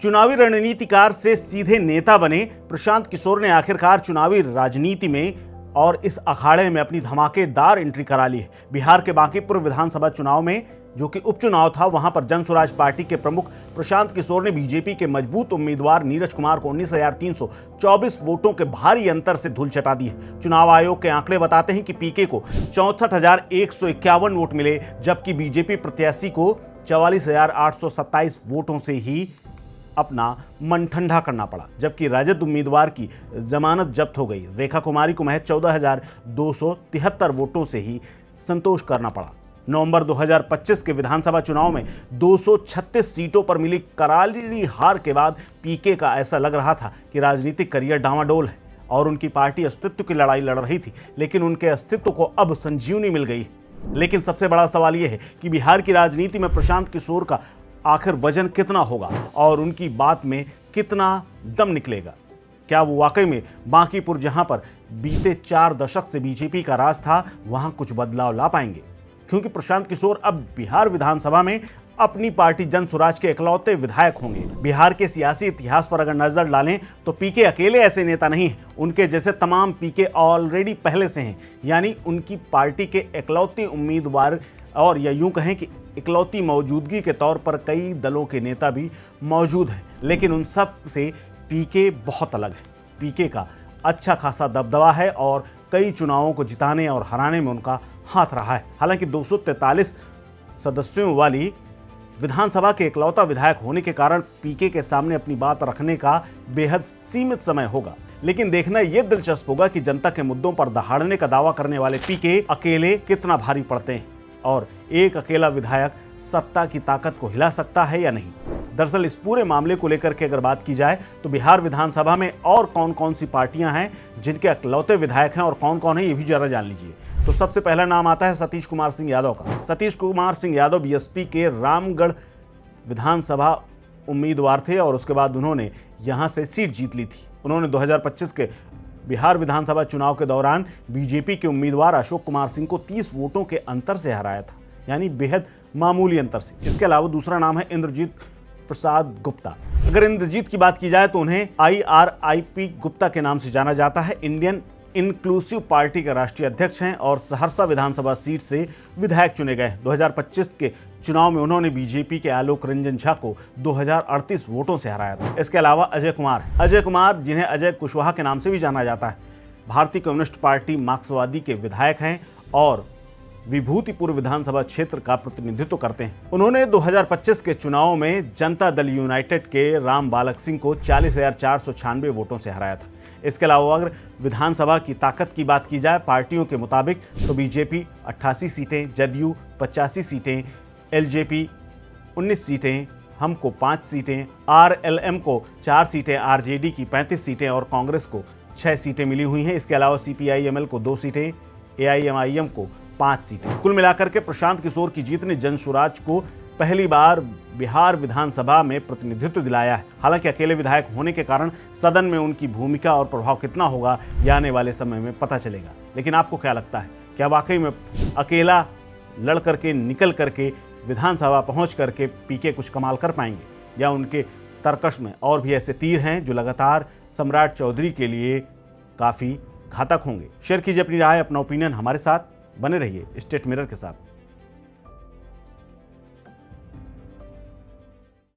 चुनावी रणनीतिकार से सीधे नेता बने प्रशांत किशोर ने आखिरकार चुनावी राजनीति में और इस अखाड़े में अपनी धमाकेदार एंट्री करा ली है। बिहार के बांकीपुर विधानसभा चुनाव में, जो कि उपचुनाव था, वहां पर जन स्वराज पार्टी के प्रमुख प्रशांत किशोर ने बीजेपी के मजबूत उम्मीदवार नीरज कुमार को 19,324 वोटों के भारी अंतर से धूल चटा दी है। चुनाव आयोग के आंकड़े बताते हैं कि पीके को 64,151 वोट मिले, जबकि बीजेपी प्रत्याशी को 44,827 वोटों से ही अपना मन ठंडा करना पड़ा, जबकि राजद उम्मीदवार की जमानत जब्त हो गई। रेखा कुमारी को महज 14,273 वोटों से ही संतोष करना पड़ा। नवंबर 2025 के विधानसभा चुनाव में 236 सीटों पर मिली करारी हार के बाद पीके का ऐसा लग रहा था कि राजनीतिक करियर डामाडोल है और उनकी पार्टी अस्तित्व की लड़ाई लड़ रही थी, लेकिन उनके अस्तित्व को अब संजीवनी मिल गई। लेकिन सबसे बड़ा सवाल यह है कि बिहार की राजनीति में प्रशांत किशोर का आखिर वजन कितना होगा और उनकी बात में कितना दम निकलेगा। क्या वो वाकई में बांकीपुर, जहां पर बीते 4 दशक से बीजेपी का राज था, वहां कुछ बदलाव ला पाएंगे? क्योंकि प्रशांत किशोर अब बिहार विधानसभा में अपनी पार्टी जन स्वराज के इकलौते विधायक होंगे। बिहार के सियासी इतिहास पर अगर नजर डालें तो पीके अकेले ऐसे नेता नहीं हैं, उनके जैसे तमाम पीके ऑलरेडी पहले से हैं, यानी उनकी पार्टी के इकलौते उम्मीदवार, और या यूं कहें कि इकलौती मौजूदगी के तौर पर कई दलों के नेता भी मौजूद हैं, लेकिन उन सब से पीके बहुत अलग है। पीके का अच्छा खासा दबदबा है और कई चुनावों को जिताने और हराने में उनका हाथ रहा है। हालांकि 243 सदस्यों वाली विधानसभा के इकलौता विधायक होने के कारण पीके के सामने अपनी बात रखने का बेहद सीमित समय होगा, लेकिन देखना यह दिलचस्प होगा कि जनता के मुद्दों पर दहाड़ने का दावा करने वाले पीके अकेले कितना भारी पड़ते हैं और एक अकेला विधायक सत्ता की ताकत को हिला सकता है या नहीं। दरअसल इस पूरे मामले को लेकर के अगर बात की जाए तो बिहार विधानसभा में और कौन कौन सी पार्टियां हैं जिनके इकलौते विधायक हैं और कौन कौन है, ये भी जरा जान लीजिए। तो सबसे पहला नाम आता है सतीश कुमार सिंह यादव का। सतीश कुमार सिंह यादव बीएसपी के रामगढ़ विधानसभा उम्मीदवार थे और उसके बाद उन्होंने यहां से सीट जीत ली थी। उन्होंने 2025 के बिहार विधानसभा चुनाव के दौरान बीजेपी के उम्मीदवार अशोक कुमार सिंह को 30 वोटों के अंतर से हराया था, यानी बेहद मामूली अंतर से। इसके अलावा दूसरा नाम है इंद्रजीत प्रसाद गुप्ता। अगर इंद्रजीत की बात की जाए तो उन्हें IRIP गुप्ता के नाम से जाना जाता है। इंडियन इंक्लूसिव पार्टी के राष्ट्रीय अध्यक्ष हैं और सहरसा विधानसभा सीट से विधायक चुने गए। 2025 के चुनाव में उन्होंने बीजेपी के आलोक रंजन झा को 2038 वोटों से हराया था। इसके अलावा अजय कुमार, जिन्हें अजय कुशवाहा के नाम से भी जाना जाता है, भारतीय कम्युनिस्ट पार्टी मार्क्सवादी के विधायक हैं और विभूतिपुर विधानसभा क्षेत्र का प्रतिनिधित्व करते हैं। उन्होंने 2025 के चुनाव में जनता दल यूनाइटेड के राम बालक सिंह को 40,496 वोटों से हराया था। इसके अलावा अगर विधानसभा की ताकत की बात की जाए पार्टियों के मुताबिक तो बीजेपी 88 सीटें, जदयू 85 सीटें, एलजेपी 19 सीटें, हम को 5 सीटें, RLM को 4 सीटें, RJD की 35 सीटें और कांग्रेस को 6 सीटें मिली हुई हैं। इसके अलावा CPIML को 2 सीटें, AIMIM को 5 सीटें। कुल मिलाकर के प्रशांत किशोर की जीत ने जन स्वराज को पहली बार बिहार विधानसभा में प्रतिनिधित्व दिलाया है। हालांकि अकेले विधायक होने के कारण सदन में उनकी भूमिका और प्रभाव कितना होगा यह आने वाले समय में पता चलेगा। लेकिन आपको क्या लगता है, क्या वाकई में अकेला लड़ करके निकल करके विधानसभा पहुंच करके पीके कुछ कमाल कर पाएंगे, या उनके तर्कश में और भी ऐसे तीर हैं जो लगातार सम्राट चौधरी के लिए काफ़ी घातक होंगे? शेयर कीजिए अपनी राय, अपना ओपिनियन हमारे साथ। बने रहिए स्टेट मिरर के साथ।